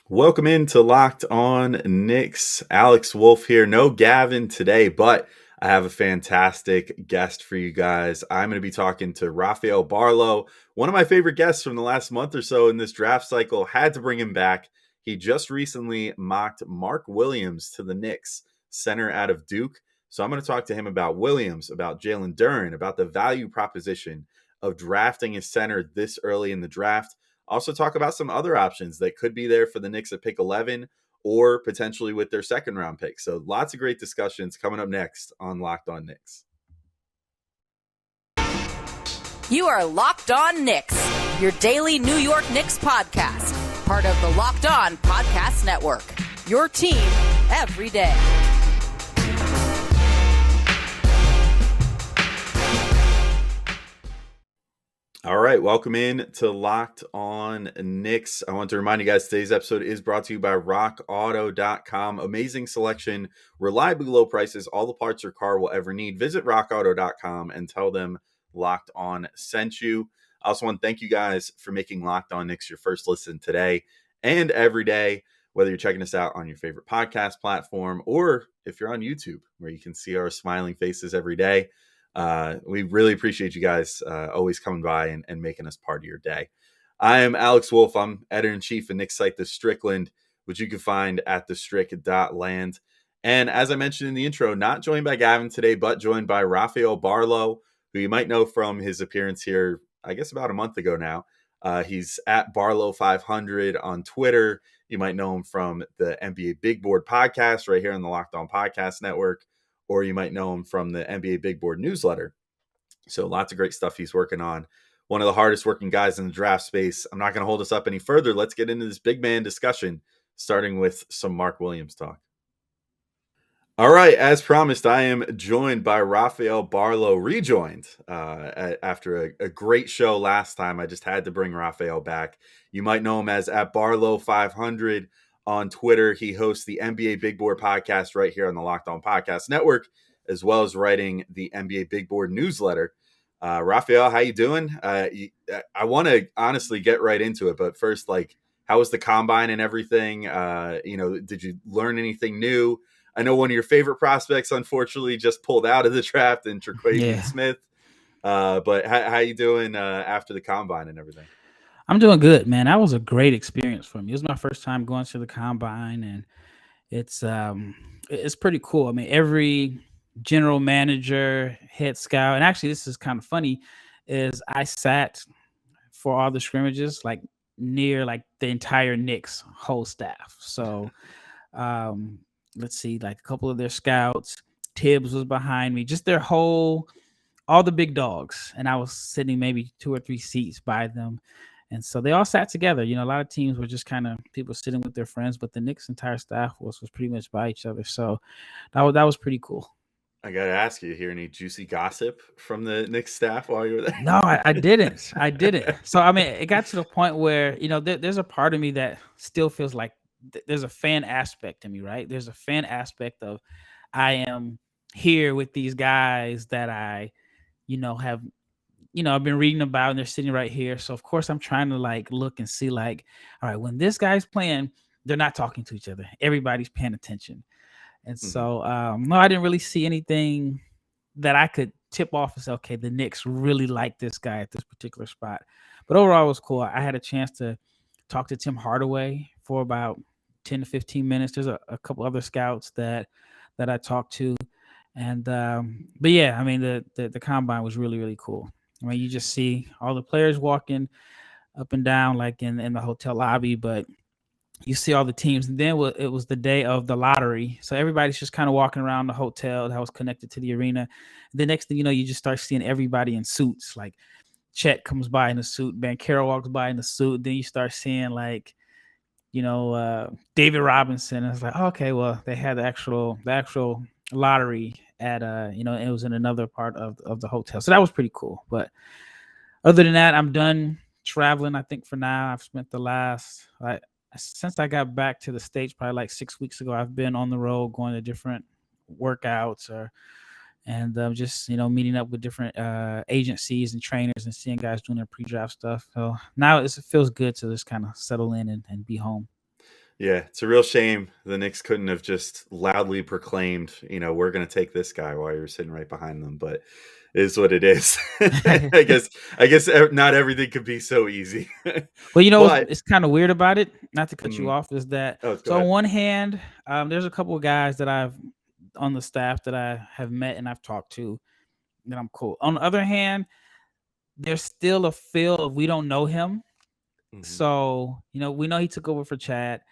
Welcome into Locked On Knicks. Alex Wolf here. No Gavin today, but I have a fantastic guest for you guys. I'm going to be talking to Rafael Barlowe, one of my favorite guests from the last month or so in this draft cycle. Had to bring him back. He just recently mocked Mark Williams to the Knicks, center out of Duke. So I'm going to talk to him about Williams, about Jalen Duren, about the value proposition of drafting a center this early in the draft. Also, talk about some other options that could be there for the Knicks at pick 11 or potentially with their second round pick. So, lots of great discussions coming up next on Locked On Knicks. You are Locked On Knicks, your daily New York Knicks podcast, part of the Locked On Podcast Network. Your team every day. All right, welcome in to Locked On Knicks. I want to remind you guys today's episode is brought to you by rockauto.com. Amazing selection, reliably low prices, all the parts your car will ever need. Visit rockauto.com and tell them Locked On sent you. I also want to thank you guys for making Locked On Knicks your first listen today and every day, whether you're checking us out on your favorite podcast platform or if you're on YouTube where you can see our smiling faces every day. We really appreciate you guys always coming by and making us part of your day. I am Alex Wolf. I'm editor-in-chief of Knicks site, The Strickland, which you can find at thestrick.land. And as I mentioned in the intro, not joined by Gavin today, but joined by Rafael Barlowe, who you might know from his appearance here, I guess about a month ago now. He's at Barlow500 on Twitter. You might know him from the NBA Big Board podcast right here on the Locked On Podcast Network, or you might know him from the NBA Big Board newsletter. So lots of great stuff he's working on. One of the hardest working guys in the draft space. I'm not going to hold us up any further. Let's get into this big man discussion, starting with some Mark Williams talk. All right, as promised, I am joined by Rafael Barlowe, rejoined after a great show last time. I just had to bring Rafael back. You might know him as at Barlow500 on Twitter. He hosts the NBA Big Board podcast right here on the Locked On Podcast Network, as well as writing the NBA Big Board newsletter. Rafael, how you doing? I want to honestly get right into it, but first, how was the combine and everything? Did you learn anything new? I know one of your favorite prospects, unfortunately, just pulled out of the draft in Traquavian Smith. But how you doing after the combine and everything? I'm doing good, man. That was a great experience for me. It was my first time going to the combine, and it's pretty cool. I mean, every general manager, head scout, and actually, this is kind of funny, is I sat for all the scrimmages near the entire Knicks whole staff. So, let's see, a couple of their scouts, Tibbs was behind me, just all the big dogs, and I was sitting maybe 2 or 3 seats by them. And so they all sat together. A lot of teams were just kind of people sitting with their friends, but the Knicks' entire staff was pretty much by each other. So that was pretty cool. I got to ask you, hear any juicy gossip from the Knicks staff while you were there? No, I didn't. I didn't. So, I mean, it got to the point where, there's a part of me that still feels like there's a fan aspect to me, right? There's a fan aspect of I am here with these guys that I, have I've been reading about, and they're sitting right here. So of course I'm trying to look and see all right, when this guy's playing, they're not talking to each other. Everybody's paying attention. And so, no, I didn't really see anything that I could tip off and say, okay, the Knicks really like this guy at this particular spot. But overall it was cool. I had a chance to talk to Tim Hardaway for about 10 to 15 minutes. There's a couple other scouts that I talked to. And, but yeah, I mean, the combine was really, really cool. I mean, you just see all the players walking up and down in the hotel lobby, but you see all the teams. And then it was the day of the lottery. So everybody's just kind of walking around the hotel that was connected to the arena. The next thing you know, you just start seeing everybody in suits. Like Chet comes by in a suit, Banchero walks by in a suit. Then you start seeing David Robinson. And it's like, oh, okay, well, they had the actual lottery at it was in another part of the hotel. So that was pretty cool. But other than that, I'm done traveling. I think for now I've spent the last since I got back to the States probably 6 weeks ago, I've been on the road going to different workouts and just meeting up with different agencies and trainers and seeing guys doing their pre-draft stuff. So now it feels good to just kind of settle in and be home. Yeah, it's a real shame the Knicks couldn't have just loudly proclaimed, we're going to take this guy while you're sitting right behind them. But it is what it is. I guess not everything could be so easy. Well, But it's kind of weird about it, not to cut you mm, off, is that oh, go so on ahead. one hand, there's a couple of guys that I've on the staff that I have met and I've talked to that I'm cool. On the other hand, there's still a feel of we don't know him. Mhm. So, we know he took over for Chad,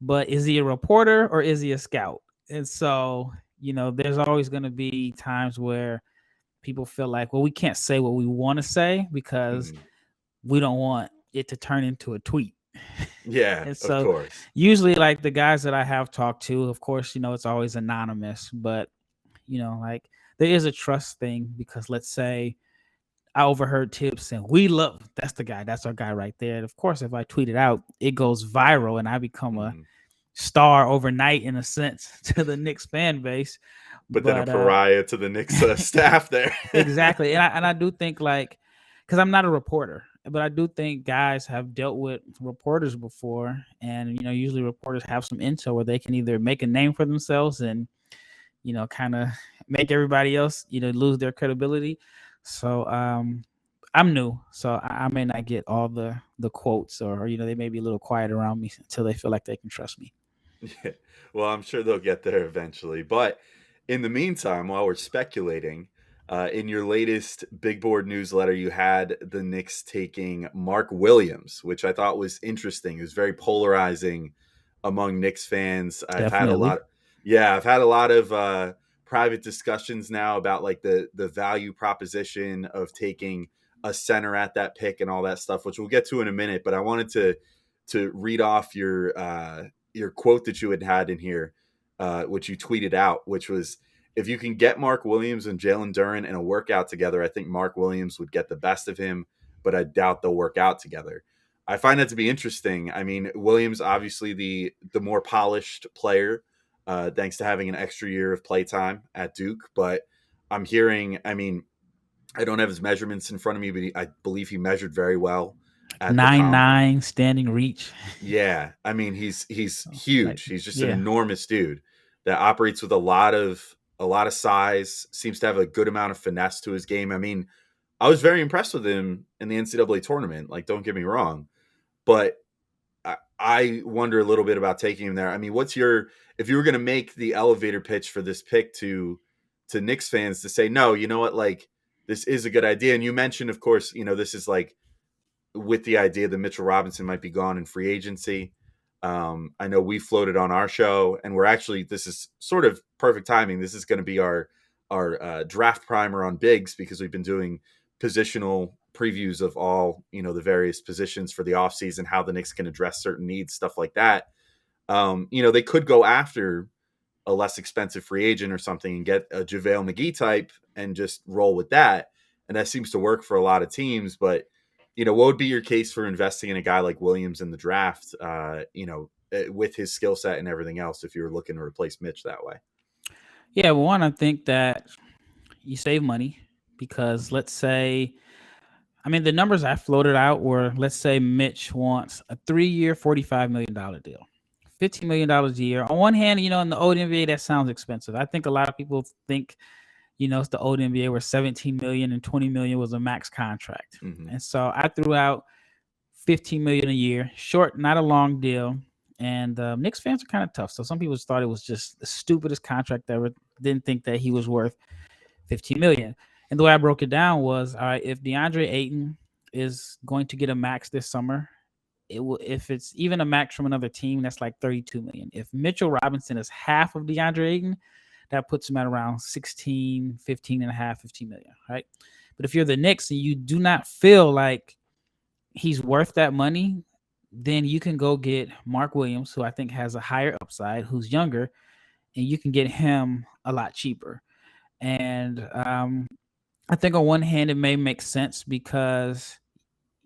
but is he a reporter or is he a scout? And so, there's always going to be times where people feel like, well, we can't say what we want to say because Mhm. we don't want it to turn into a tweet. Yeah, And of so course. usually like the guys that I have talked to, of course, it's always anonymous, but like there is a trust thing because let's say I overheard tips and we love that's the guy, that's our guy right there. And of course, if I tweet it out, it goes viral and I become a Mhm. star overnight in a sense to the Knicks fan base. But then a But pariah to the Knicks staff there. exactly. And I do think like because I'm not a reporter, but I do think guys have dealt with reporters before. And usually reporters have some intel where they can either make a name for themselves and kind of make everybody else, lose their credibility. So I'm new, so I may not get all the quotes, or they may be a little quiet around me until they feel like they can trust me. Yeah. Well, I'm sure they'll get there eventually. But in the meantime, while we're speculating, in your latest big board newsletter, you had the Knicks taking Mark Williams, which I thought was interesting. It was very polarizing among Knicks fans. Definitely. I've had a lot of private discussions now about like the value proposition of taking a center at that pick and all that stuff, which we'll get to in a minute. But I wanted to read off your quote that you had in here, which you tweeted out, which was, if you can get Mark Williams and Jalen Duren in a workout together, I think Mark Williams would get the best of him, but I doubt they'll work out together. I find that to be interesting. I mean, Williams, obviously the more polished player, thanks to having an extra year of play time at Duke. But I'm hearing, I mean, I don't have his measurements in front of me, but I believe he measured very well at the 9'9" standing reach. yeah, I mean he's So, like, huge. He's just an yeah, enormous dude that operates with a lot of size. Seems to have a good amount of finesse to his game. I mean, I was very impressed with him in the NCAA tournament. Like, don't get me wrong, but I wonder a little bit about taking him there. I mean, if you were going to make the elevator pitch for this pick to Knicks fans to say no, you know what, like this is a good idea. And you mentioned, of course, this is like with the idea that Mitchell Robinson might be gone in free agency. I know we floated on our show, and this is sort of perfect timing. This is going to be our draft primer on bigs because we've been doing positional previews of all the various positions for the offseason, how the Knicks can address certain needs, stuff like that. They could go after a less expensive free agent or something and get a JaVale McGee type and just roll with that. And that seems to work for a lot of teams. But, what would be your case for investing in a guy like Williams in the draft, with his skill set and everything else, if you were looking to replace Mitch that way? yeah. Well, one, I think that you save money because let's say, I mean, the numbers I floated out were, let's say Mitch wants a 3-year, $45 million deal. $15 million a year. On one hand, in the old NBA, that sounds expensive. I think a lot of people think, it's the old NBA where 17 million and 20 million was a max contract. Mm-hmm. And so I threw out 15 million a year, short, not a long deal. And Knicks fans are kind of tough. So some people thought it was just the stupidest contract ever. Didn't think that he was worth 15 million. And the way I broke it down was, all right, if DeAndre Ayton is going to get a max this summer, it will, if it's even a max from another team, that's like 32 million. If Mitchell Robinson is half of DeAndre Ayton, that puts him at around 16, 15 and a half, 15 million, right? But if you're the Knicks and you do not feel like he's worth that money, then you can go get Mark Williams, who I think has a higher upside, who's younger, and you can get him a lot cheaper. And I think on one hand, it may make sense because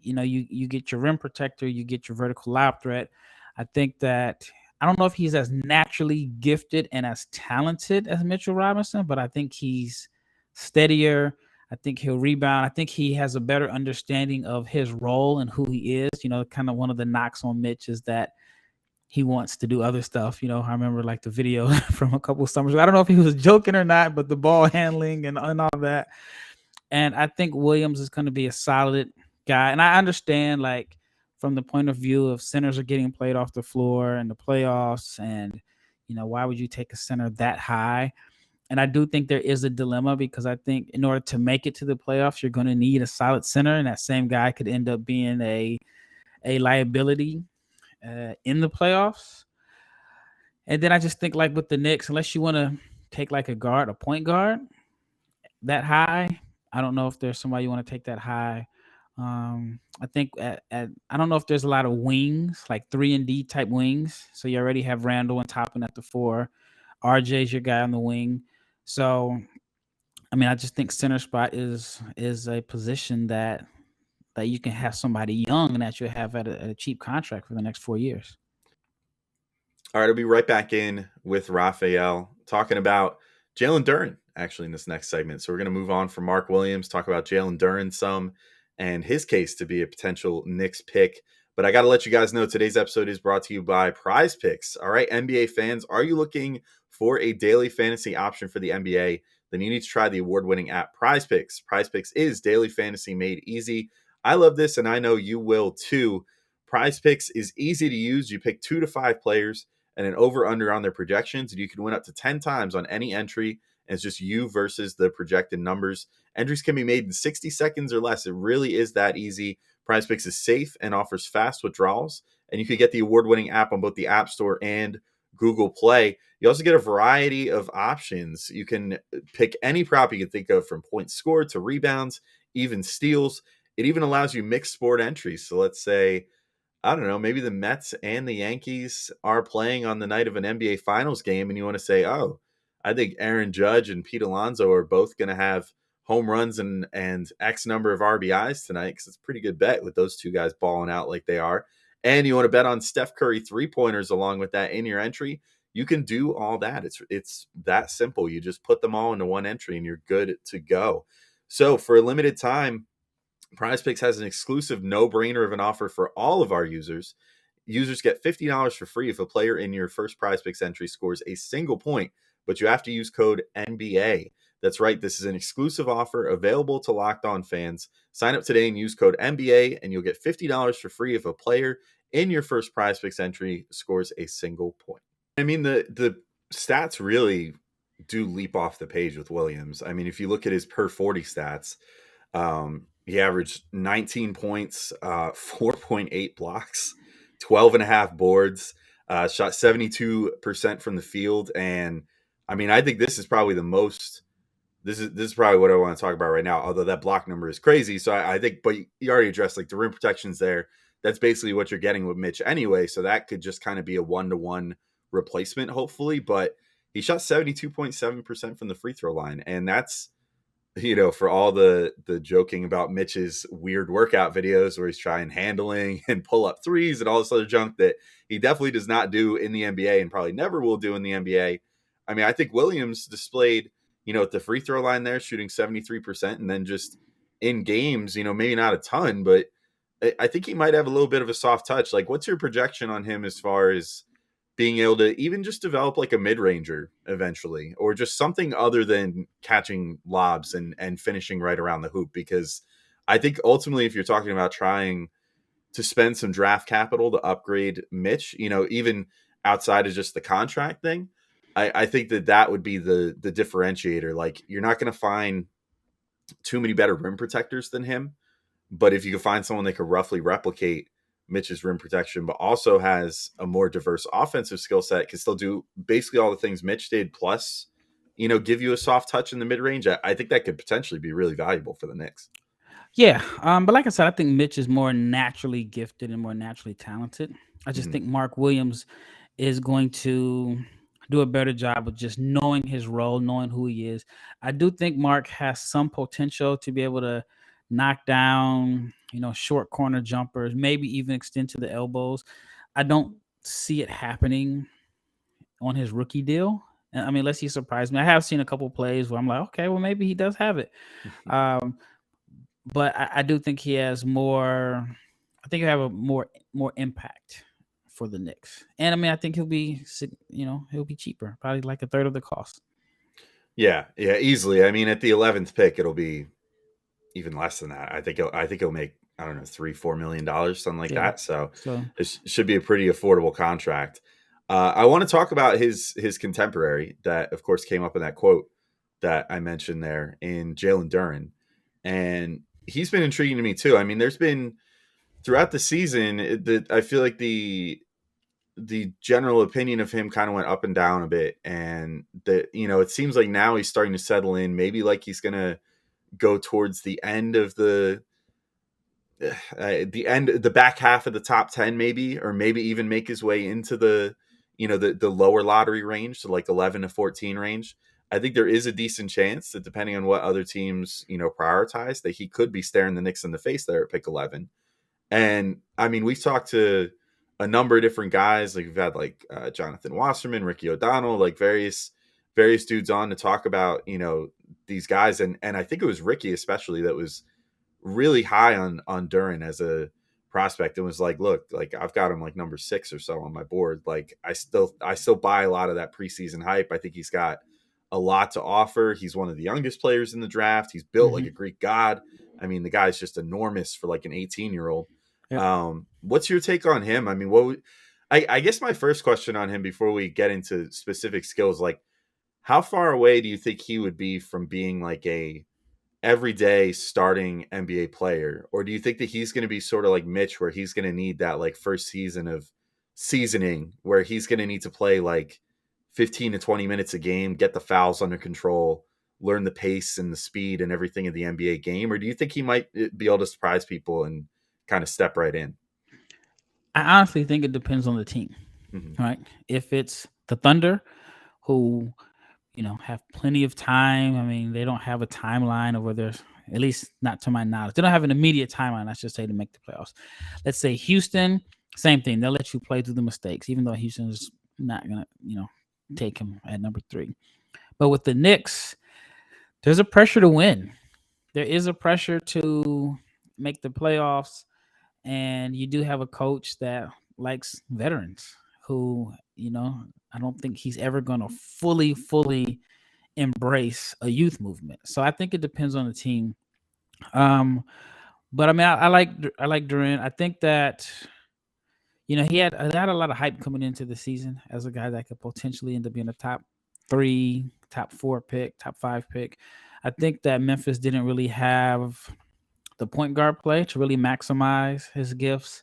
you get your rim protector, you get your vertical lob threat. I think that I don't know if he's as naturally gifted and as talented as Mitchell Robinson, but I think he's steadier. I think he'll rebound. I think he has a better understanding of his role and who he is. Kind of one of the knocks on Mitch is that he wants to do other stuff. I remember like the video from a couple of summers ago. I don't know if he was joking or not, but the ball handling and all that. And I think Williams is going to be a solid guy. And I understand, like, from the point of view of centers are getting played off the floor in the playoffs, and why would you take a center that high? And I do think there is a dilemma, because I think in order to make it to the playoffs, you're going to need a solid center, and that same guy could end up being a liability in the playoffs. And then I just think, like, with the Knicks, unless you want to take like a point guard that high, I don't know if there's somebody you want to take that high. I think I don't know if there's a lot of wings, like 3-and-D type wings. So you already have Randall and Toppin at the 4. RJ's your guy on the wing. So I mean, I just think center spot is a position that you can have somebody young and that you have at a cheap contract for the next 4 years. All right, I'll be right back in with Rafael talking about Jalen Duren actually in this next segment. So we're going to move on from Mark Williams, talk about Jalen Duren some and his case to be a potential Knicks pick. But I got to let you guys know today's episode is brought to you by Prize Picks. All right, NBA fans, are you looking for a daily fantasy option for the NBA? Then you need to try the award-winning app Prize Picks. Prize Picks is daily fantasy made easy. I love this, and I know you will too. Prize Picks is easy to use. You pick 2 to 5 players and an over-under on their projections, and you can win up to 10 times on any entry, and it's just you versus the projected numbers. Entries can be made in 60 seconds or less. It really is that easy. Prize Picks is safe and offers fast withdrawals, and you can get the award-winning app on both the App Store and Google Play. You also get a variety of options. You can pick any prop you can think of, from points scored to rebounds, even steals. It even allows you mixed sport entries. So let's say, I don't know, maybe the Mets and the Yankees are playing on the night of an NBA Finals game, and you want to say, oh, I think Aaron Judge and Pete Alonso are both going to have home runs and X number of RBIs tonight, because it's a pretty good bet with those two guys balling out like they are. And you want to bet on Steph Curry 3-pointers along with that in your entry. You can do all that. It's that simple. You just put them all into one entry and you're good to go. So for a limited time, Prize Picks has an exclusive no-brainer of an offer for all of our users. Users get $50 for free if a player in your first Prize Picks entry scores a single point, but you have to use code NBA. That's right. This is an exclusive offer available to Locked On fans. Sign up today and use code NBA, and you'll get $50 for free if a player in your first Prize Picks entry scores a single point. I mean, the stats really do leap off the page with Williams. I mean, if you look at his per 40 stats, he averaged 19 points, 4.8 blocks, 12.5 boards, shot 72% from the field. And I mean, I think this is probably the most, this is probably what I want to talk about right now, although that block number is crazy. So I think, but you already addressed like the rim protections there. That's basically what you're getting with Mitch anyway. So that could just kind of be a 1-to-1 replacement, hopefully. But he shot 72.7% from the free throw line. And that's, for all the joking about Mitch's weird workout videos where he's trying handling and pull up threes and all this other junk that he definitely does not do in the NBA and probably never will do in the NBA. I mean, I think Williams displayed, at the free throw line there, shooting 73%, and then just in games, maybe not a ton, but I think he might have a little bit of a soft touch. Like, what's your projection on him as far as being able to even just develop like a mid-ranger eventually, or just something other than catching lobs and finishing right around the hoop? Because I think ultimately, if you're talking about trying to spend some draft capital to upgrade Mitch, even outside of just the contract thing, I think that would be the differentiator. Like, you're not going to find too many better rim protectors than him, but if you can find someone that could roughly replicate Mitch's rim protection, but also has a more diverse offensive skill set, can still do basically all the things Mitch did, plus, give you a soft touch in the mid-range, I think that could potentially be really valuable for the Knicks. Yeah. But like I said, I think Mitch is more naturally gifted and more naturally talented. I just think Mark Williams is going to do a better job of just knowing his role, knowing who he is. I do think Mark has some potential to be able to knock down, short corner jumpers, maybe even extend to the elbows. I don't see it happening on his rookie deal. I mean, unless he surprised me. I have seen a couple plays where I'm like, okay, well, maybe he does have it. But I do think he has more. I think he have a more impact for the Knicks. And I mean, I think he'll be cheaper, probably like a third of the cost. Yeah, easily. I mean, at the 11th pick, it'll be even less than that. I think he'll make, I don't know, $3-4 million, something like that. So it should be a pretty affordable contract. I want to talk about his contemporary that, of course, came up in that quote that I mentioned there in Jalen Duren, and he's been intriguing to me too. I mean, there's been throughout the season that I feel like the general opinion of him kind of went up and down a bit, and that, it seems like now he's starting to settle in. Maybe like he's gonna go towards the end of the back half of the top 10, maybe, or maybe even make his way into the the lower lottery range, so like 11 to 14 range. I think there is a decent chance that, depending on what other teams prioritize, that he could be staring the Knicks in the face there at pick 11. And I mean, we've talked to a number of different guys. Like, we've had like Jonathan Wasserman, Ricky O'Donnell, like various dudes on to talk about these guys, and I think it was Ricky especially that was really high on Duren as a prospect, and was like, look, like, I've got him like number 6 or so on my board. Like, I still buy a lot of that preseason hype. I think he's got a lot to offer. He's one of the youngest players in the draft. He's built like a Greek god. I mean, the guy's just enormous for like an 18-year-old. Yep. What's your take on him? I mean, I guess my first question on him before we get into specific skills, like, how far away do you think he would be from being like a everyday starting NBA player? Or do you think that he's going to be sort of like Mitch, where he's going to need that like first season of seasoning, where he's going to need to play like 15 to 20 minutes a game, get the fouls under control, learn the pace and the speed and everything of the NBA game? Or do you think he might be able to surprise people and kind of step right in? I honestly think it depends on the team, right? If it's the Thunder, who have plenty of time. I mean, they don't have a timeline of where there's, at least not to my knowledge, they don't have an immediate timeline, I should say, to make the playoffs. Let's say Houston, same thing. They'll let you play through the mistakes, even though Houston is not going to, take him at number 3. But with the Knicks, there's a pressure to win. There is a pressure to make the playoffs. And you do have a coach that likes veterans who, I don't think he's ever going to fully embrace a youth movement. So I think it depends on the team. But I mean, I like Duren. I think that, he had a lot of hype coming into the season as a guy that could potentially end up being a top 3, top 4 pick, top 5 pick. I think that Memphis didn't really have the point guard play to really maximize his gifts.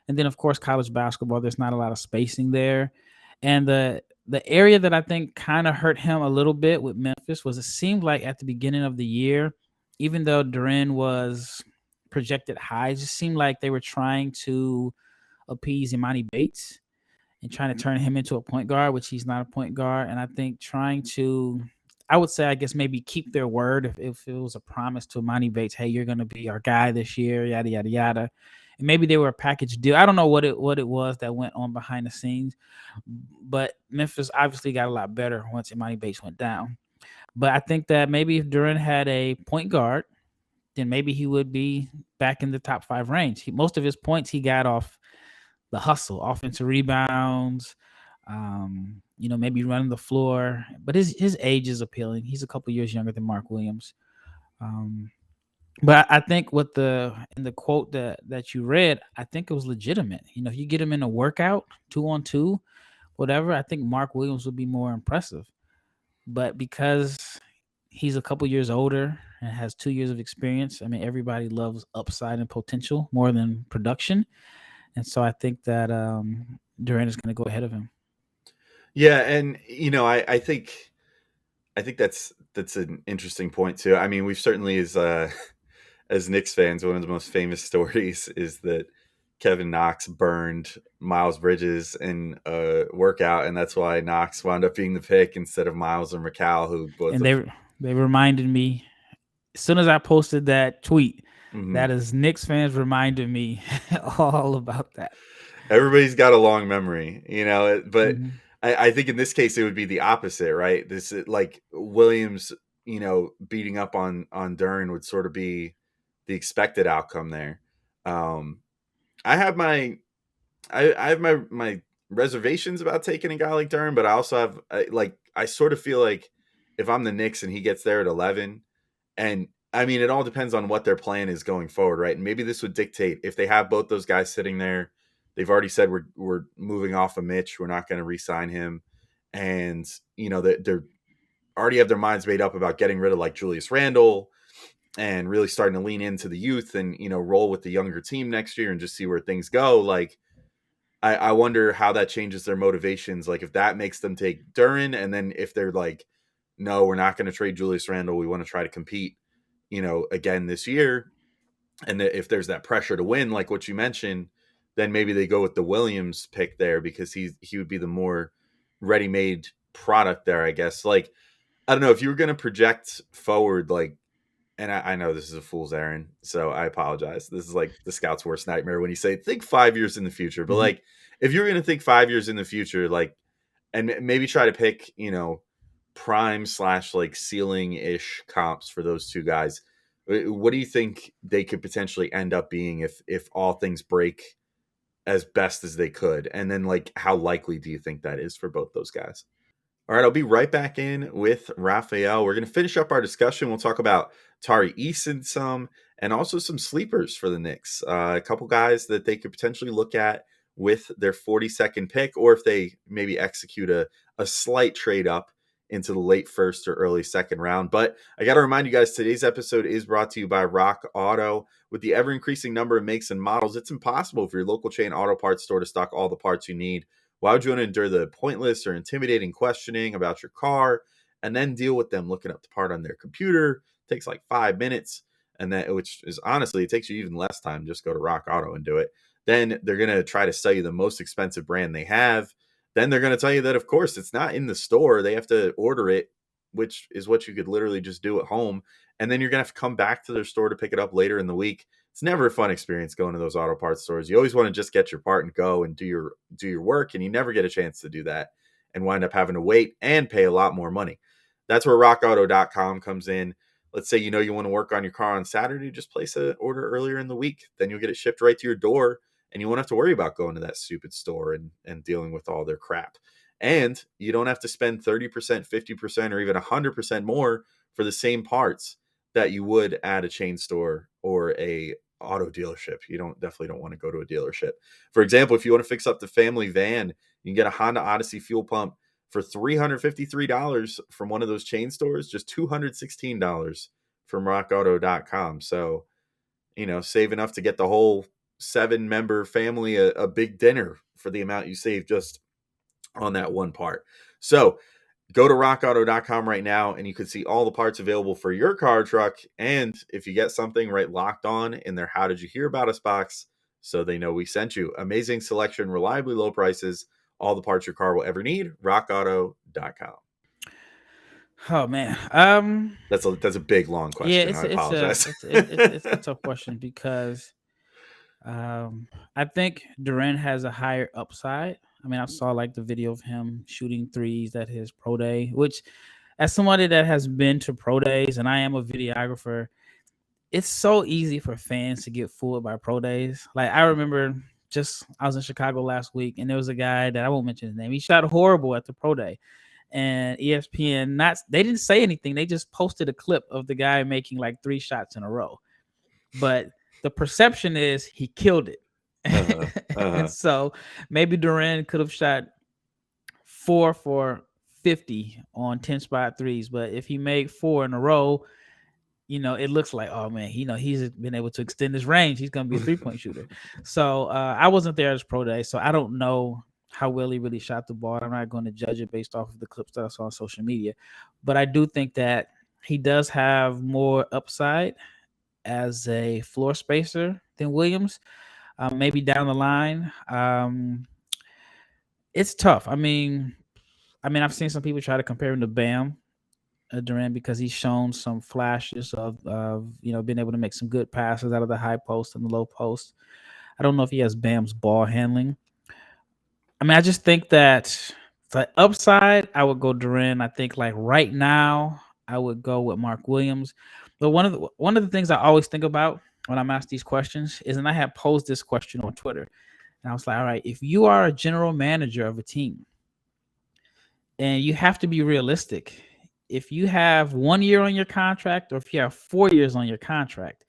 And then, of course, college basketball, there's not a lot of spacing there. And the area that I think kind of hurt him a little bit with Memphis was, it seemed like at the beginning of the year, even though Duren was projected high, it just seemed like they were trying to appease Imani Bates and trying to turn him into a point guard, which he's not a point guard. And I think trying to, I would say, I guess maybe keep their word if it was a promise to Imani Bates, hey, you're going to be our guy this year, yada, yada, yada. And maybe they were a package deal. I don't know what it was that went on behind the scenes, but Memphis obviously got a lot better once Imani Bates went down. But I think that maybe if Duren had a point guard, then maybe he would be back in the top 5 range. Most of his points he got off the hustle, offensive rebounds, maybe running the floor. But his age is appealing. He's a couple years younger than Mark Williams. But I think in the quote that you read, I think it was legitimate. If you get him in a workout, 2-on-2, whatever, I think Mark Williams would be more impressive. But because he's a couple years older and has 2 years of experience, I mean, everybody loves upside and potential more than production. And so I think that Duren is going to go ahead of him. Yeah, and I think that's an interesting point too. I mean, we've certainly, as Knicks fans, one of the most famous stories is that Kevin Knox burned Miles Bridges in a workout, and that's why Knox wound up being the pick instead of Miles or McCall, who was. And they reminded me, as soon as I posted that tweet, that is Knicks fans reminded me all about that. Everybody's got a long memory, but I think in this case it would be the opposite, right? This is like Williams, beating up on Duren would sort of be the expected outcome there. I have my I have my reservations about taking a guy like Duren, but I also have I sort of feel like if I'm the Knicks and he gets there at 11, and I mean it all depends on what their plan is going forward, right? And maybe this would dictate if they have both those guys sitting there. They've already said we're moving off of Mitch. We're not going to re-sign him, and they're already have their minds made up about getting rid of like Julius Randle and really starting to lean into the youth and roll with the younger team next year and just see where things go. Like I wonder how that changes their motivations. Like if that makes them take Duren, and then if they're like, no, we're not going to trade Julius Randle. We want to try to compete, again this year. And if there's that pressure to win, like what you mentioned, then maybe they go with the Williams pick there because he would be the more ready-made product there, I guess. Like, I don't know if you were going to project forward, like, and I know this is a fool's errand, so I apologize. This is like the scout's worst nightmare when you say think 5 years in the future. But like, if you're going to think 5 years in the future, like, and maybe try to pick, prime / like ceiling ish comps for those two guys. What do you think they could potentially end up being if all things break as best as they could? And then like, how likely do you think that is for both those guys? All right, I'll be right back in with Rafael. We're going to finish up our discussion. We'll talk about Tari Eason some and also some sleepers for the Knicks. A couple guys that they could potentially look at with their 42nd pick, or if they maybe execute a slight trade up into the late first or early second round. But I got to remind you guys, today's episode is brought to you by Rock Auto. With the ever-increasing number of makes and models, it's impossible for your local chain auto parts store to stock all the parts you need. Why would you want to endure the pointless or intimidating questioning about your car and then deal with them looking up the part on their computer? It takes like 5 minutes, and that, which is honestly, it takes you even less time. Just go to Rock Auto and do it. Then they're going to try to sell you the most expensive brand they have. Then they're going to tell you that, of course, it's not in the store. They have to order it, which is what you could literally just do at home. And then you're going to have to come back to their store to pick it up later in the week. It's never a fun experience going to those auto parts stores. You always want to just get your part and go and do your work, and you never get a chance to do that and wind up having to wait and pay a lot more money. That's where rockauto.com comes in. Let's say you want to work on your car on Saturday, just place an order earlier in the week. Then you'll get it shipped right to your door, and you won't have to worry about going to that stupid store and dealing with all their crap. And you don't have to spend 30%, 50%, or even 100% more for the same parts that you would at a chain store or a auto dealership. Definitely don't want to go to a dealership. For example, if you want to fix up the family van, you can get a Honda Odyssey fuel pump for $353 from one of those chain stores, just $216 from rockauto.com. So, save enough to get the whole 7-member family a big dinner for the amount you save just on that one part. So go to rockauto.com right now and you can see all the parts available for your car or truck. And if you get something, right, Locked On in their How Did You Hear About Us box so they know we sent you. Amazing selection, reliably low prices, all the parts your car will ever need. rockauto.com. Oh man, That's a big long question. yeah, I apologize. it's a tough question because I think Duren has a higher upside. I mean, I saw like the video of him shooting threes at his pro day, which, as somebody that has been to pro days, and I am a videographer, it's so easy for fans to get fooled by pro days. Like I remember, I was in Chicago last week, and there was a guy that I won't mention his name. He shot horrible at the pro day, and ESPN they didn't say anything. They just posted a clip of the guy making like 3 shots in a row, but the perception is he killed it. And so maybe Duren could have shot 4 for 50 on 10 spot threes, but if he made 4 in a row, it looks like, oh man, he's been able to extend his range. He's going to be a 3-point shooter. So I wasn't there as pro day, so I don't know how well he really shot the ball. I'm not going to judge it based off of the clips that I saw on social media, but I do think that he does have more upside as a floor spacer than Williams. Maybe down the line. It's tough. I mean, I've seen some people try to compare him to Bam Duren because he's shown some flashes of being able to make some good passes out of the high post and the low post. I don't know if he has Bam's ball handling. I mean, I just think that the upside, I would go Duren. I think like right now, I would go with Mark Williams. But one of the things I always think about when I'm asked these questions is, and I have posed this question on Twitter, And I was like, all right, if you are a general manager of a team, and you have to be realistic, if you have 1 year on your contract or if you have 4 years on your contract,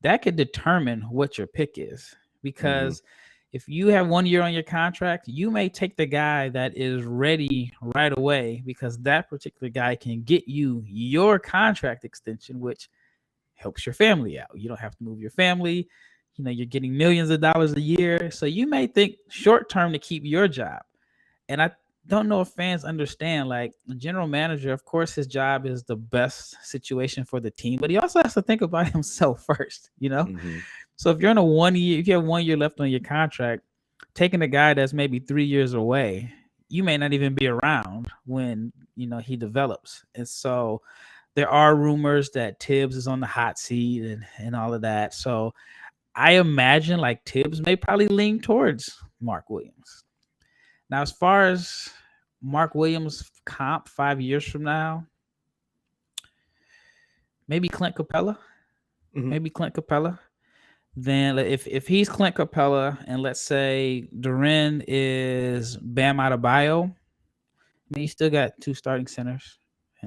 that could determine what your pick is. Mm-hmm. Because if you have 1 year on your contract, you may take the guy that is ready right away, because that particular guy can get you your contract extension, which helps your family out. You don't have to move your family. You're getting millions of dollars a year. So you may think short term to keep your job. And I don't know if fans understand, like, the general manager, of course, his job is the best situation for the team, but he also has to think about himself first, Mm-hmm. So if you're in a 1 year, if you have 1 year left on your contract, taking a guy that's maybe 3 years away, you may not even be around when, he develops. And so there are rumors that Tibbs is on the hot seat and all of that. So I imagine like Tibbs may probably lean towards Mark Williams. Now, as far as Mark Williams comp 5 years from now, maybe Clint Capella. Mm-hmm. Maybe Clint Capella. Then if he's Clint Capella, and let's say Duren is Bam Adebayo, I mean, you still got two starting centers.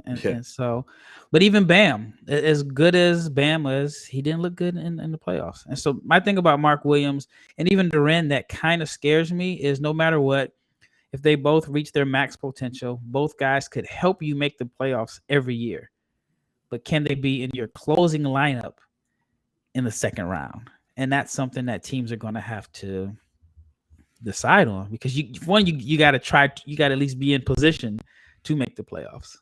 And so, but even Bam, as good as Bam was, he didn't look good in the playoffs. And so my thing about Mark Williams and even Duren that kind of scares me is, no matter what, if they both reach their max potential, both guys could help you make the playoffs every year. But can they be in your closing lineup in the second round? And that's something that teams are going to have to decide on, because you got to try, you got to at least be in position to make the playoffs.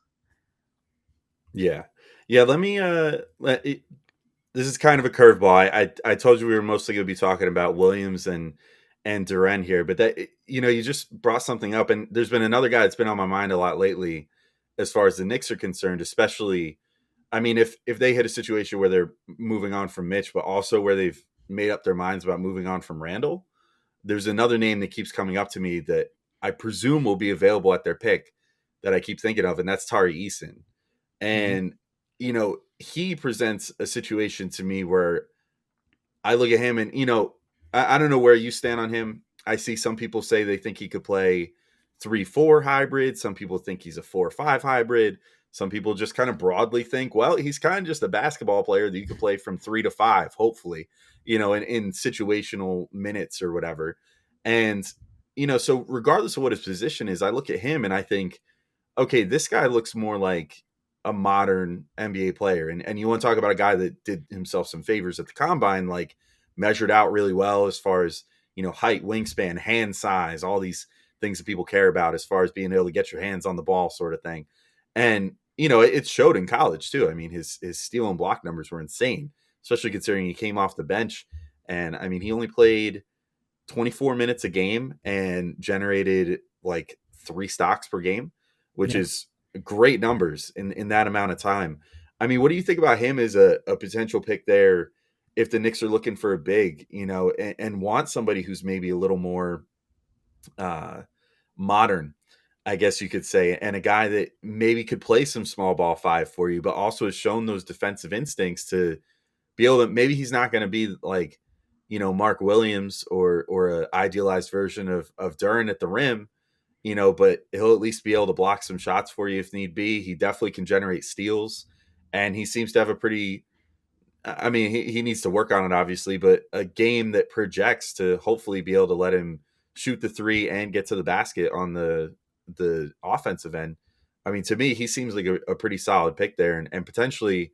Yeah. Let me. This is kind of a curveball. I told you we were mostly going to be talking about Williams and Duren here, but that, you just brought something up, and there's been another guy that's been on my mind a lot lately, as far as the Knicks are concerned, especially. I mean, if they hit a situation where they're moving on from Mitch, but also where they've made up their minds about moving on from Randall, there's another name that keeps coming up to me that I presume will be available at their pick that I keep thinking of, and that's Tari Eason. And, he presents a situation to me where I look at him and, I don't know where you stand on him. I see some people say they think he could play 3-4 hybrid. Some people think he's a 4-5 hybrid. Some people just kind of broadly think, well, he's kind of just a basketball player that you could play from 3 to 5, hopefully, in situational minutes or whatever. And, so regardless of what his position is, I look at him and I think, okay, this guy looks more like a modern NBA player. And you want to talk about a guy that did himself some favors at the combine, like measured out really well as far as, height, wingspan, hand size, all these things that people care about as far as being able to get your hands on the ball sort of thing. And, it showed in college too. I mean, his steal and block numbers were insane, especially considering he came off the bench. And I mean, he only played 24 minutes a game and generated like 3 stocks per game, which is great numbers in that amount of time. I mean, what do you think about him as a potential pick there if the Knicks are looking for a big, and want somebody who's maybe a little more modern, I guess you could say, and a guy that maybe could play some small ball 5 for you, but also has shown those defensive instincts to be able to, maybe he's not going to be like, Mark Williams or an idealized version of Duren at the rim, but he'll at least be able to block some shots for you if need be. He definitely can generate steals, and he seems to have a pretty, I mean, he needs to work on it, obviously, but a game that projects to hopefully be able to let him shoot the 3 and get to the basket on the offensive end. I mean, to me, he seems like a pretty solid pick there, and potentially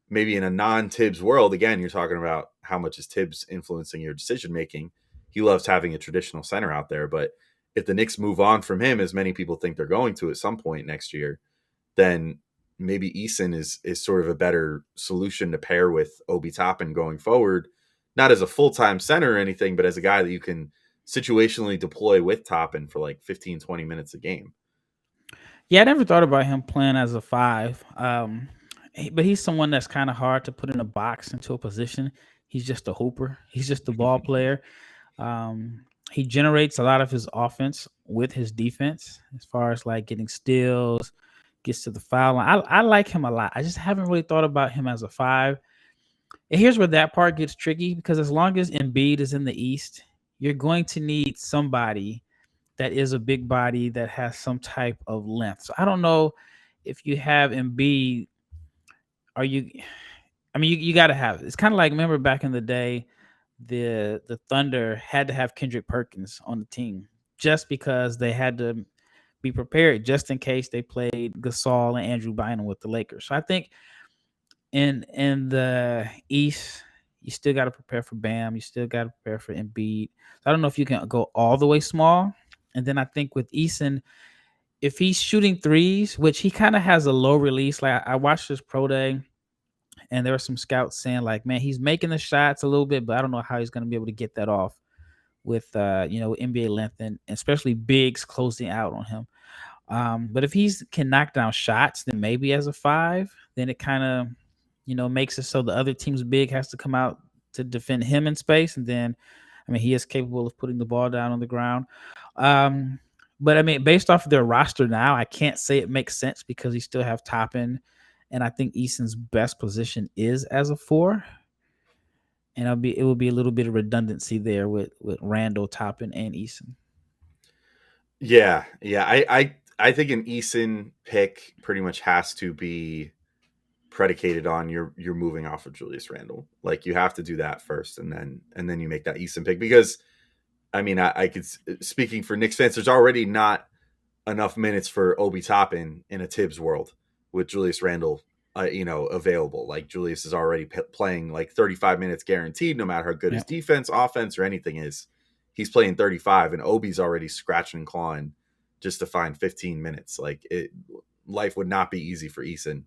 maybe in a non-Tibbs world, again, you're talking about how much is Tibbs influencing your decision-making. He loves having a traditional center out there, but if the Knicks move on from him, as many people think they're going to at some point next year, then maybe Eason is sort of a better solution to pair with Obi Toppin going forward, not as a full-time center or anything, but as a guy that you can situationally deploy with Toppin for like 15, 20 minutes a game. Yeah, I never thought about him playing as a 5. But he's someone that's kind of hard to put in a box into a position. He's just a hooper. He's just a ball player. He generates a lot of his offense with his defense, as far as like getting steals, gets to the foul line. I like him a lot. I just haven't really thought about him as a 5. And here's where that part gets tricky, because as long as Embiid is in the East, you're going to need somebody that is a big body that has some type of length. So I don't know if you have Embiid, are you? I mean, you got to have it. It's kind of like, remember back in the day, the Thunder had to have Kendrick Perkins on the team just because they had to be prepared just in case they played Gasol and Andrew Bynum with the Lakers. So I think in the East, you still got to prepare for Bam. You still got to prepare for Embiid. So I don't know if you can go all the way small. And then I think with Eason, if he's shooting threes, which he kind of has a low release, like I watched his pro day, and there were some scouts saying like, man, he's making the shots a little bit, but I don't know how he's going to be able to get that off with NBA length and especially bigs closing out on him. But if he's can knock down shots, then maybe as a five, then it kind of makes it so the other team's big has to come out to defend him in space, and then I mean he is capable of putting the ball down on the ground. Um, but I mean, based off of their roster now, I can't say it makes sense because you still have Toppin, and I think Eason's best position is as a four, and it will be a little bit of redundancy there with Randall, Toppin, and Eason. Yeah. I think an Eason pick pretty much has to be predicated on you're moving off of Julius Randle. Like you have to do that first, and then you make that Eason pick because I mean I could, speaking for Knicks fans, there's already not enough minutes for Obi Toppin in a Tibbs world with Julius Randle, available. Like Julius is already playing like 35 minutes guaranteed, no matter how good his defense, offense, or anything is. He's playing 35, and Obi's already scratching and clawing just to find 15 minutes. Like life would not be easy for Eason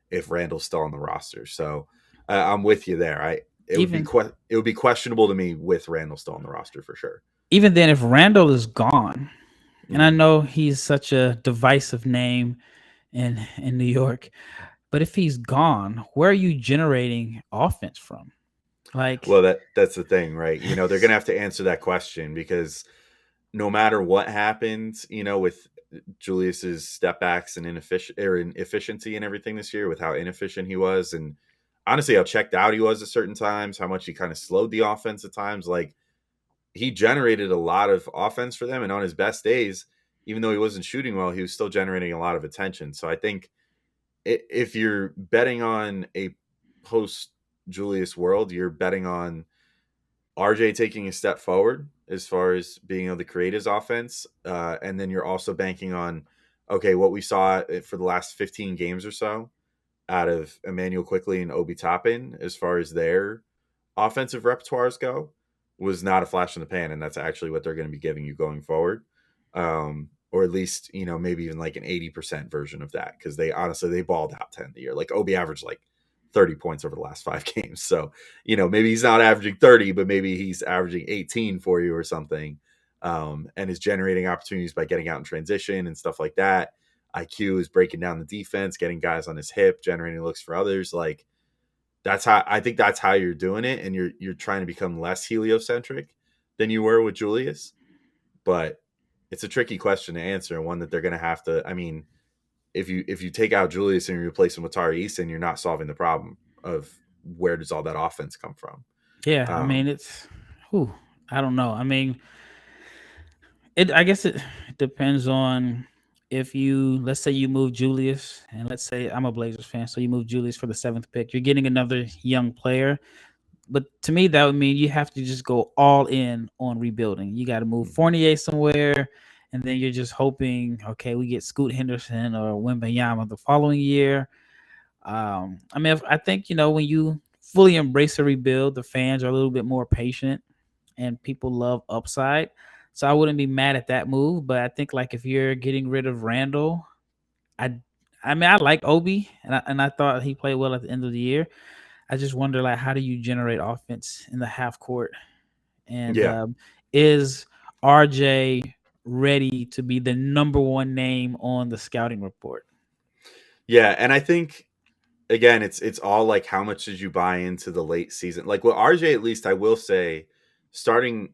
if Randall's still on the roster. So I'm with you there. It would be questionable to me with Randall still on the roster for sure. Even then, if Randall is gone, and I know he's such a divisive name in New York, but if he's gone, where are you generating offense from? Like, well, that's the thing, right? They're going to have to answer that question because no matter what happens, with Julius's step backs and inefficiency and everything this year, with how inefficient he was, and honestly how checked out he was at certain times, how much he kind of slowed the offense at times, like he generated a lot of offense for them, and on his best days, even though he wasn't shooting well, he was still generating a lot of attention. So I think if you're betting on a post Julius world, you're betting on RJ taking a step forward as far as being able to create his offense. And then you're also banking on, okay, what we saw for the last 15 games or so out of Emmanuel Quickley and Obi Toppin as far as their offensive repertoires go was not a flash in the pan. And that's actually what they're going to be giving you going forward. Or at least, maybe even like an 80% version of that. Cause they balled out 10 the year. Like Obi averaged like 30 points over the last 5 games. So, maybe he's not averaging 30, but maybe he's averaging 18 for you or something. And is generating opportunities by getting out in transition and stuff like that. IQ is breaking down the defense, getting guys on his hip, generating looks for others. Like I think that's how you're doing it. And you're trying to become less heliocentric than you were with Julius. But it's a tricky question to answer, and one that they're going to have to, I mean, if you take out Julius and you replace him with Tari Eason, you're not solving the problem of where does all that offense come from. Yeah, I mean I don't know. I mean, I guess it depends on if let's say you move Julius, and let's say I'm a Blazers fan, so you move Julius for the 7th pick. You're getting another young player, but to me that would mean you have to just go all in on rebuilding. You got to move Fournier somewhere. And then you're just hoping, okay, we get Scoot Henderson or Wembanyama the following year. I mean, I think, when you fully embrace a rebuild, the fans are a little bit more patient and people love upside. So I wouldn't be mad at that move. But I think like if you're getting rid of Randall, I mean, I like Obi and I thought he played well at the end of the year. I just wonder, like, how do you generate offense in the half court? And is RJ ready to be the number one name on the scouting report? Yeah, and I think again, it's all like how much did you buy into the late season? Like with RJ, at least I will say, starting,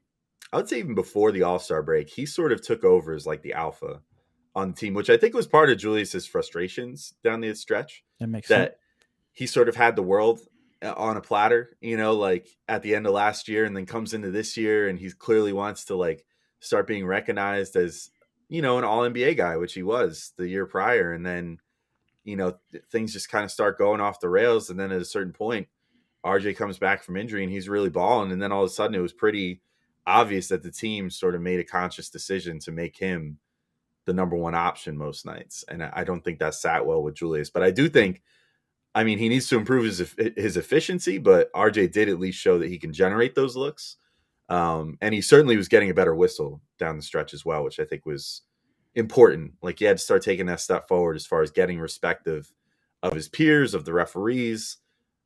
I would say even before the All-Star break, he sort of took over as like the alpha on the team, which I think was part of Julius's frustrations down the stretch. That makes sense. He sort of had the world on a platter, like at the end of last year, and then comes into this year and he clearly wants to like start being recognized as, an all NBA guy, which he was the year prior. And then, things just kind of start going off the rails. And then at a certain point, RJ comes back from injury and he's really balling. And then all of a sudden it was pretty obvious that the team sort of made a conscious decision to make him the number one option most nights. And I don't think that sat well with Julius, but I do think, he needs to improve his efficiency, but RJ did at least show that he can generate those looks. And he certainly was getting a better whistle down the stretch as well, which I think was important. Like, he had to start taking that step forward as far as getting respect of his peers, of the referees,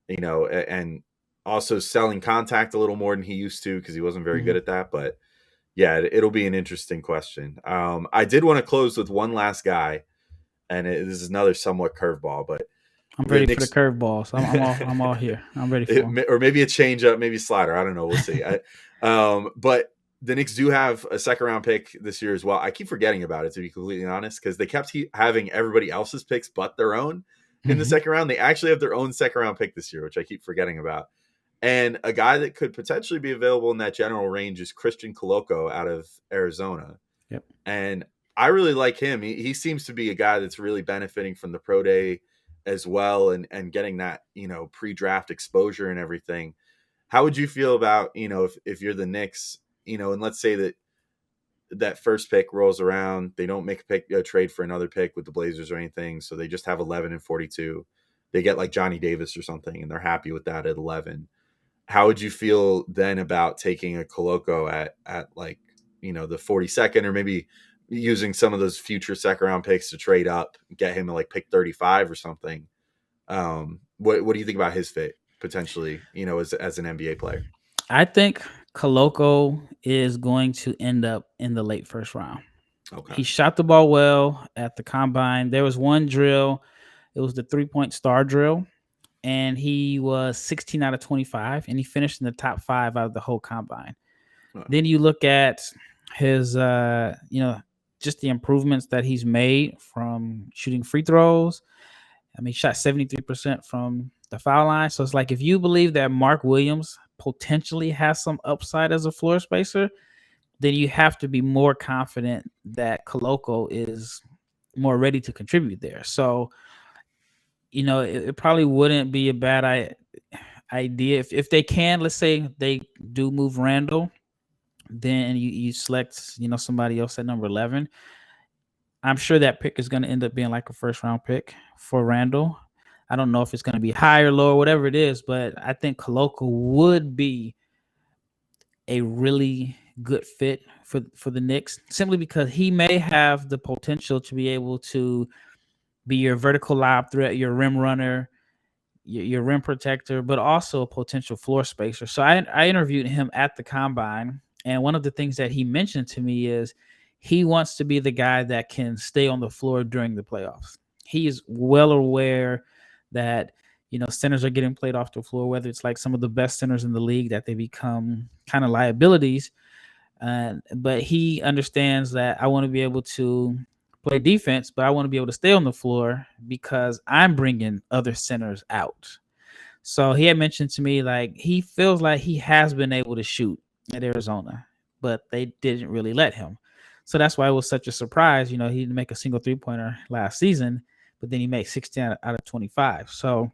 and also selling contact a little more than he used to, because he wasn't very good at that. But yeah, it'll be an interesting question. I did want to close with one last guy, and this is another somewhat curveball, but I'm ready for the curveball, so I'm all here. I'm ready for him. Or maybe a change up, maybe a slider. I don't know. We'll see. But the Knicks do have a second round pick this year as well. I keep forgetting about it, to be completely honest, because they kept having everybody else's picks but their own in the second round. They actually have their own second round pick this year, which I keep forgetting about. And a guy that could potentially be available in that general range is Christian Koloko out of Arizona. Yep. And I really like him. He seems to be a guy that's really benefiting from the pro day as well, and getting that, pre-draft exposure and everything. How would you feel about, if you're the Knicks, and let's say that first pick rolls around, they don't make a trade for another pick with the Blazers or anything, so they just have 11 and 42. They get like Johnny Davis or something, and they're happy with that at 11. How would you feel then about taking a Koloko at like, the 42nd, or maybe using some of those future second round picks to trade up, get him to like pick 35 or something? What do you think about his fit potentially, as an NBA player? I think Koloko is going to end up in the late first round. Okay. He shot the ball well at the combine. There was one drill. It was the 3-point star drill, and he was 16 out of 25, and he finished in the top 5 out of the whole combine. Huh. Then you look at his, just the improvements that he's made from shooting free throws. He shot 73% from the foul line. So it's like, if you believe that Mark Williams potentially has some upside as a floor spacer, then you have to be more confident that Koloko is more ready to contribute there. So, it probably wouldn't be a bad idea if they can. Let's say they do move Randall, then you select, somebody else at number 11. I'm sure that pick is going to end up being like a first round pick for Randall. I don't know if it's going to be high or low or whatever it is, but I think Koloko would be a really good fit for the Knicks, simply because he may have the potential to be able to be your vertical lob threat, your rim runner, your rim protector, but also a potential floor spacer. So I interviewed him at the combine, and one of the things that he mentioned to me is he wants to be the guy that can stay on the floor during the playoffs. He is well aware that, centers are getting played off the floor, whether it's like some of the best centers in the league, that they become kind of liabilities. But he understands that I want to be able to play defense, but I want to be able to stay on the floor because I'm bringing other centers out. So he had mentioned to me, like, he feels like he has been able to shoot at Arizona, but they didn't really let him. So that's why it was such a surprise. He didn't make a single 3-pointer last season, but then he made 16 out of 25. So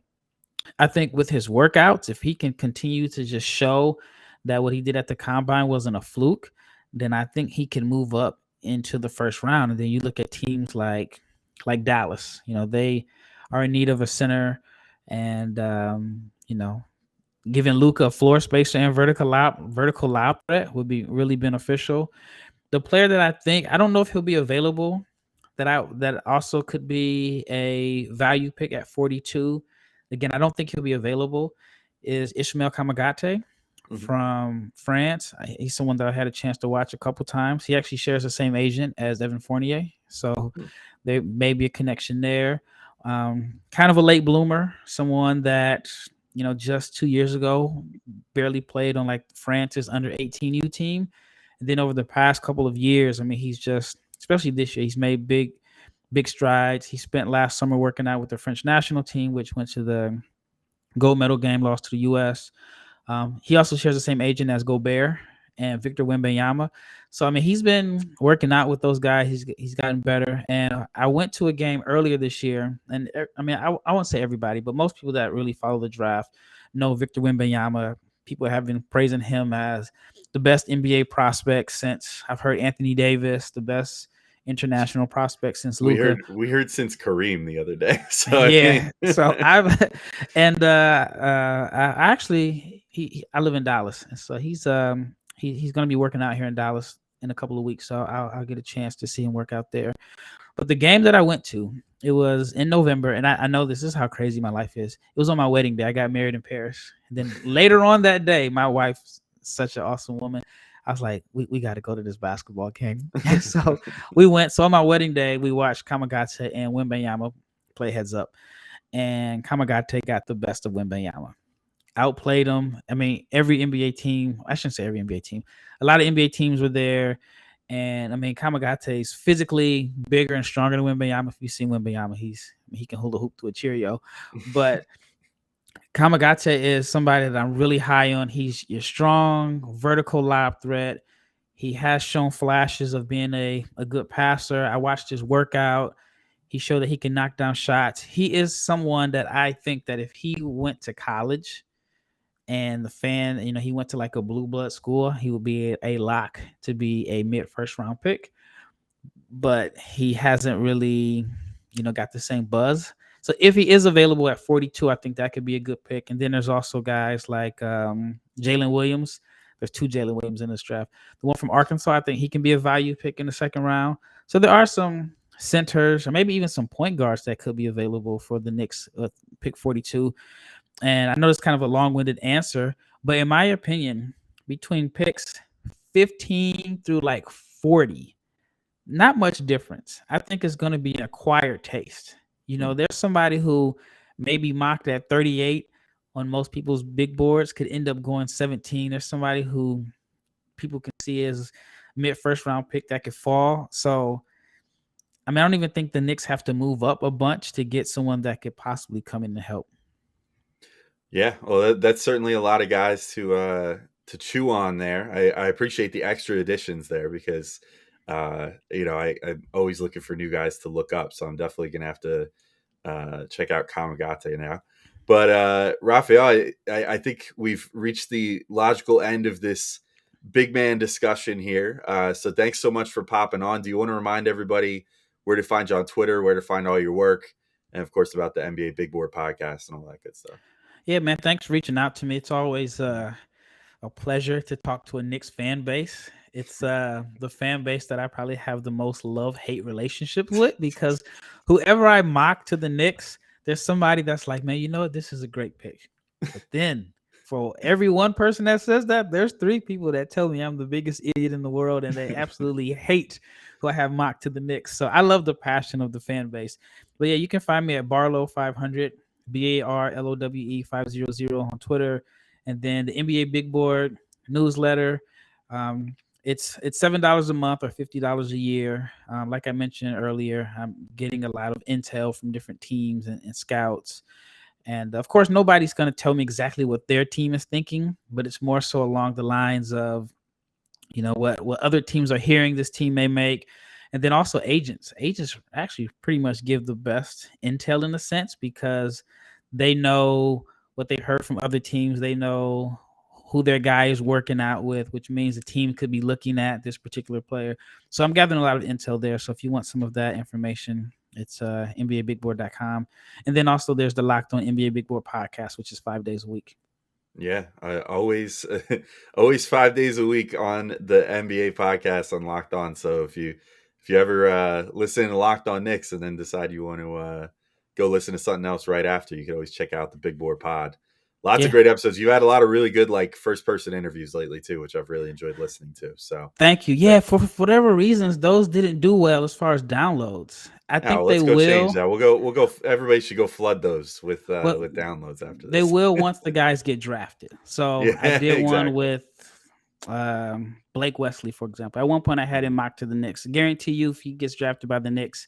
I think with his workouts, if he can continue to just show that what he did at the combine wasn't a fluke, then I think he can move up into the first round. And then you look at teams like Dallas, they are in need of a center, and giving Luka a floor spacer and vertical lob threat would be really beneficial. The player that I don't know if he'll be available, that also could be a value pick at 42. Again, I don't think he'll be available, is Ismael Kamagate from France. He's someone that I had a chance to watch a couple times. He actually shares the same agent as Evan Fournier, so there may be a connection there. Kind of a late bloomer, someone that, just 2 years ago barely played on like France's under 18U team. And then over the past couple of years, he's just, especially this year, he's made big strides. He spent last summer working out with the French national team, which went to the gold medal game, lost to the U.S. He also shares the same agent as Gobert and Victor Wembanyama. So I mean, he's been working out with those guys. He's gotten better. And I went to a game earlier this year, and I mean, I won't say everybody, but most people that really follow the draft know Victor Wembanyama. People have been praising him as the best NBA prospect since I've heard Anthony Davis, the best international prospect since Luka. We heard since Kareem the other day. So I Yeah. mean, So I've and I actually I live in Dallas, and so he's gonna be working out here in Dallas in a couple of weeks. So I'll get a chance to see him work out there. But the game that I went to, it was in November, and I know this is how crazy my life is. It was on my wedding day. I got married in Paris. And then later on that day, my wife's such an awesome woman. I was like, we got to go to this basketball game. And so we went. So on my wedding day, we watched Kamagate and Wembanyama play heads up. And Kamagate got the best of Wembanyama. Outplayed him. I mean, every NBA team, I shouldn't say every NBA team, a lot of NBA teams were there. And I mean, Kamagate's physically bigger and stronger than Wembanyama. If you've seen Wembanyama, he can hold a hoop to a Cheerio. But Kamagate is somebody that I'm really high on. He's your strong, vertical lob threat. He has shown flashes of being a good passer. I watched his workout. He showed that he can knock down shots. He is someone that I think that if he went to college and he went to like a blue blood school, he would be a lock to be a mid first round pick. But he hasn't really, got the same buzz. So if he is available at 42, I think that could be a good pick. And then there's also guys like Jalen Williams. There's two Jalen Williams in this draft. The one from Arkansas, I think he can be a value pick in the second round. So there are some centers or maybe even some point guards that could be available for the Knicks pick 42. And I know it's kind of a long-winded answer, but in my opinion, between picks 15 through like 40, not much difference. I think it's going to be an acquired taste. There's somebody who maybe mocked at 38 on most people's big boards could end up going 17. There's somebody who people can see as mid first round pick that could fall. So, I mean, I don't even think the Knicks have to move up a bunch to get someone that could possibly come in to help. Yeah, well, that's certainly a lot of guys to chew on there. I appreciate the extra additions there because I'm always looking for new guys to look up. So I'm definitely gonna have to check out Kamagate now. But Rafael, I think we've reached the logical end of this big man discussion here. So thanks so much for popping on. Do you want to remind everybody where to find you on Twitter, where to find all your work, and of course about the NBA Big Board podcast and all that good stuff? Yeah, man. Thanks for reaching out to me. It's always a pleasure to talk to a Knicks fan base. It's the fan base that I probably have the most love-hate relationship with because whoever I mock to the Knicks, there's somebody that's like, man, you know what? This is a great pick. But then for every one person that says that, there's 3 people that tell me I'm the biggest idiot in the world and they absolutely hate who I have mocked to the Knicks. So I love the passion of the fan base. But yeah, you can find me at Barlowe 500. BARLOWE 500 on Twitter, and then the NBA Big Board newsletter. It's $7 a month or $50 a year. Like I mentioned earlier, I'm getting a lot of intel from different teams and scouts. And of course, nobody's going to tell me exactly what their team is thinking, but it's more so along the lines of, what other teams are hearing this team may make. And then also agents actually pretty much give the best intel in a sense because they know what they heard from other teams. They know who their guy is working out with, which means the team could be looking at this particular player. So I'm gathering a lot of intel there. So if you want some of that information, it's NBABigBoard.com. And then also there's the Locked On NBA Big Board podcast, which is 5 days a week. Yeah, I always 5 days a week on the NBA podcast on Locked On. So if you ever listen to Locked On Knicks and then decide you want to go listen to something else right after, you can always check out the Big Board Pod. Lots of great episodes. You had a lot of really good first person interviews lately too, which I've really enjoyed listening to. So thank you. Yeah, for whatever reasons, those didn't do well as far as downloads. I think they will. Change that. We'll go. Everybody should go flood those with downloads after this. They will once the guys get drafted. So yeah, I did one with Blake Wesley, for example. At one point, I had him mocked to the Knicks. I guarantee you, if he gets drafted by the Knicks,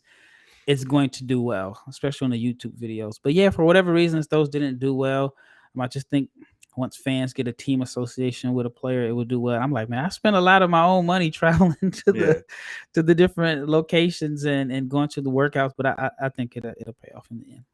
it's going to do well, especially on the YouTube videos. But yeah, for whatever reasons, those didn't do well. I just think once fans get a team association with a player, it will do well. I'm like, man, I spent a lot of my own money traveling Yeah. to the different locations and going to the workouts, but I think it'll pay off in the end.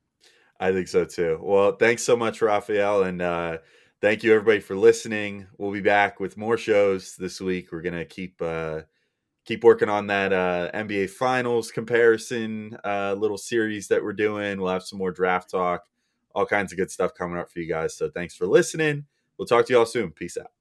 I think so too. Well, thanks so much, Rafael, and thank you everybody for listening. We'll be back with more shows this week. We're gonna keep working on that NBA Finals comparison little series that we're doing. We'll have some more draft talk, all kinds of good stuff coming up for you guys. So thanks for listening. We'll talk to you all soon. Peace out.